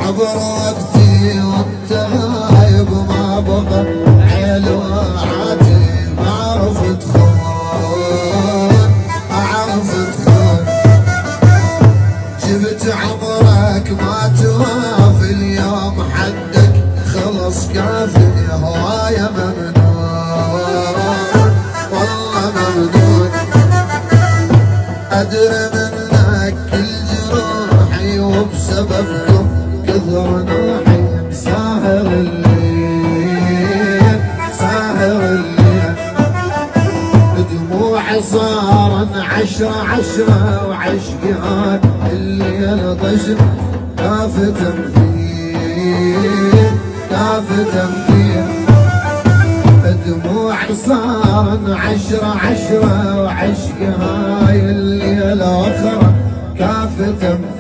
عبر وقتي والتغايب ما بقى عيل وعاتي ما عرفت خون عرفت خون جبت عمرك ما توافي اليوم حدك خلص كافي هوايا ممنون والله ممنون أدري منك كل جروحي وبسببكم كثر نوحي ساهر الليل ساهر الليل دموعي صارن 10 وعشقي هاد الليل ضجر كافة تمثيل كافة تمثيل دموعي صارن 10 وعشقي هاي الليل اخرى كافة تمثيل